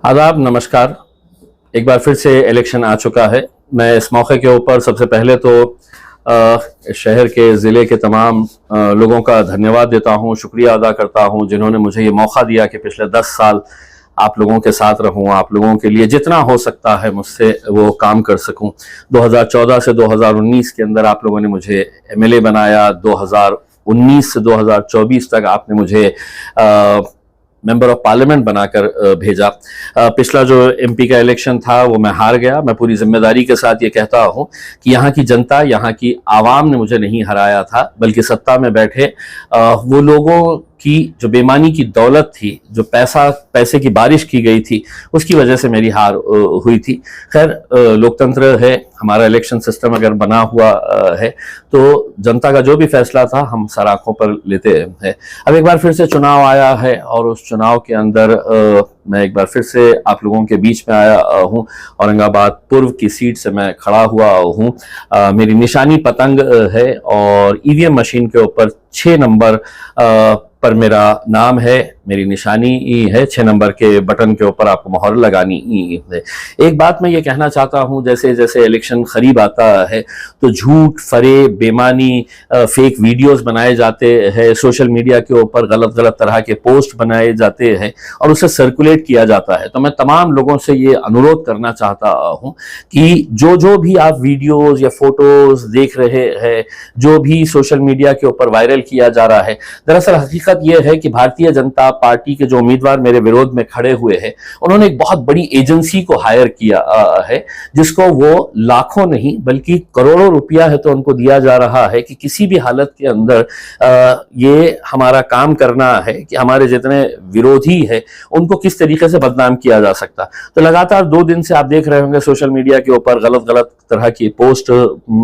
आदाब, नमस्कार। एक बार फिर से इलेक्शन आ चुका है। मैं इस मौके के ऊपर सबसे पहले तो शहर के ज़िले के तमाम लोगों का धन्यवाद देता हूँ, शुक्रिया अदा करता हूँ जिन्होंने मुझे ये मौका दिया कि पिछले 10 साल आप लोगों के साथ रहूँ, आप लोगों के लिए जितना हो सकता है मुझसे वो काम कर सकूँ। 2014 से 2019 के अंदर आप लोगों ने मुझे एमएलए बनाया, 2019 से 2024 तक आपने मुझे मेंबर ऑफ पार्लियामेंट बनाकर भेजा। पिछला जो एमपी का इलेक्शन था वो मैं हार गया। मैं पूरी जिम्मेदारी के साथ ये कहता हूँ कि यहाँ की जनता, यहाँ की आवाम ने मुझे नहीं हराया था, बल्कि सत्ता में बैठे वो लोगों की जो बेईमानी की दौलत थी, जो पैसे की बारिश की गई थी, उसकी वजह से मेरी हार हुई थी। खैर, लोकतंत्र है, हमारा इलेक्शन सिस्टम अगर बना हुआ है तो जनता का जो भी फैसला था हम सर आंखों पर लेते हैं। अब एक बार फिर से चुनाव आया है और उस चुनाव के अंदर मैं एक बार फिर से आप लोगों के बीच में आया हूँ। औरंगाबाद पूर्व की सीट से मैं खड़ा हुआ हूँ। मेरी निशानी पतंग है और ईवीएम मशीन के ऊपर 6 नंबर पर मेरा नाम है, मेरी निशानी है। 6 नंबर के बटन के ऊपर आपको मोहर लगानी है। एक बात मैं ये कहना चाहता हूँ, जैसे जैसे इलेक्शन करीब आता है तो झूठ, फरेब, बेईमानी, फेक वीडियोस बनाए जाते हैं, सोशल मीडिया के ऊपर गलत गलत तरह के पोस्ट बनाए जाते हैं और उसे सर्कुलेट किया जाता है। तो मैं तमाम लोगों से ये अनुरोध करना चाहता हूँ कि जो भी आप वीडियोस या फोटोज देख रहे हैं, जो भी सोशल मीडिया के ऊपर वायरल किया जा रहा है, दरअसल हकीकत यह है कि भारतीय जनता पार्टी के जो उम्मीदवार मेरे विरोध में खड़े हुए हैं, उन्होंने एक बहुत बड़ी एजेंसी को हायर किया है, जिसको वो लाखों नहीं बल्कि करोड़ों रुपया है तो उनको दिया जा रहा है कि किसी भी हालत के अंदर ये हमारा काम करना है कि हमारे जितने विरोधी है उनको किस तरीके से बदनाम किया जा सकता। तो लगातार 2 दिन से आप देख रहे होंगे सोशल मीडिया के ऊपर गलत गलत तरह की पोस्ट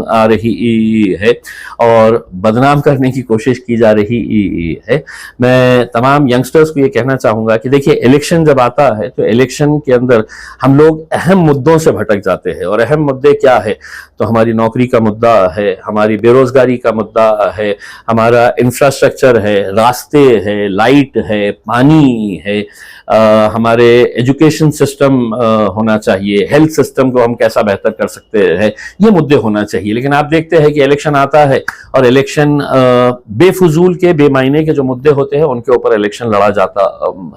आ रही है और बदनाम करने की कोशिश की जा रही है। मैं तमाम यंगस्टर्स को ये कहना चाहूंगा कि देखिए, इलेक्शन जब आता है तो इलेक्शन के अंदर हम लोग अहम मुद्दों से भटक जाते हैं। और अहम मुद्दे क्या है? तो हमारी नौकरी का मुद्दा है, हमारी बेरोजगारी का मुद्दा है, हमारा इंफ्रास्ट्रक्चर है, रास्ते है, लाइट है, पानी है, हमारे एजुकेशन सिस्टम होना चाहिए, हेल्थ सिस्टम को हम कैसा बेहतर कर सकते हैं, ये मुद्दे होना चाहिए। लेकिन आप देखते हैं कि इलेक्शन आता है और इलेक्शन बेफजूल के, बेमायने के जो मुद्दे होते हैं उनके ऊपर इलेक्शन लड़ा जाता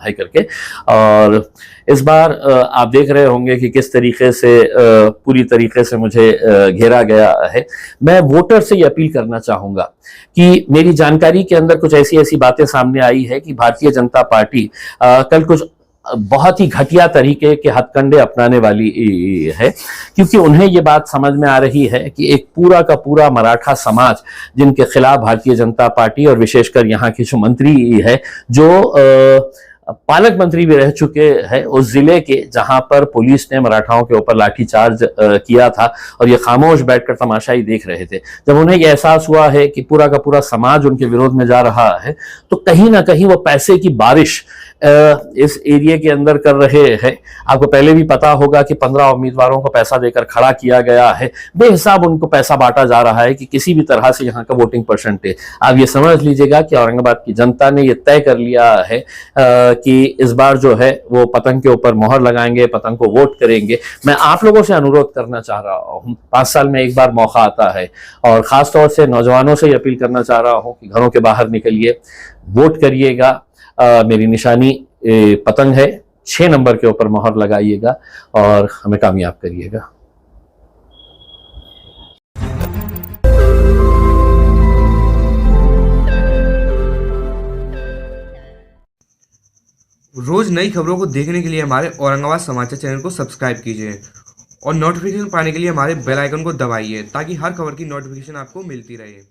है करके। और इस बार आप देख रहे होंगे कि किस तरीके से पूरी तरीके से मुझे घेरा गया है। मैं वोटर से ये अपील करना चाहूंगा कि मेरी जानकारी के अंदर कुछ ऐसी बातें सामने आई है कि भारतीय जनता पार्टी कल कुछ बहुत ही घटिया तरीके के हथकंडे अपनाने वाली है, क्योंकि उन्हें ये बात समझ में आ रही है कि एक पूरा का पूरा मराठा समाज, जिनके खिलाफ भारतीय जनता पार्टी और विशेषकर यहाँ की जो मंत्री है, जो पालक मंत्री भी रह चुके हैं उस जिले के, जहां पर पुलिस ने मराठाओं के ऊपर लाठीचार्ज किया था और ये खामोश बैठकर तमाशाई देख रहे थे, जब उन्हें यह एहसास हुआ है कि पूरा का पूरा समाज उनके विरोध में जा रहा है, तो कहीं ना कहीं वो पैसे की बारिश इस एरिया के अंदर कर रहे हैं। आपको पहले भी पता होगा कि 15 उम्मीदवारों को पैसा देकर खड़ा किया गया है, बेहिसाब उनको पैसा बांटा जा रहा है कि किसी भी तरह से यहाँ का वोटिंग परसेंटेज, आप ये समझ लीजिएगा कि औरंगाबाद की जनता ने ये तय कर लिया है कि इस बार जो है वो पतंग के ऊपर मोहर लगाएंगे, पतंग को वोट करेंगे। मैं आप लोगों से अनुरोध करना चाह रहा हूँ, 5 साल में एक बार मौका आता है और खासतौर से नौजवानों से ये अपील करना चाह रहा हूँ कि घरों के बाहर निकलिए, वोट करिएगा। मेरी निशानी पतंग है, 6 नंबर के ऊपर मोहर लगाइएगा और हमें कामयाब करिएगा। रोज नई खबरों को देखने के लिए हमारे औरंगाबाद समाचार चैनल को सब्सक्राइब कीजिए और नोटिफिकेशन पाने के लिए हमारे बेल आइकन को दबाइए ताकि हर खबर की नोटिफिकेशन आपको मिलती रहे।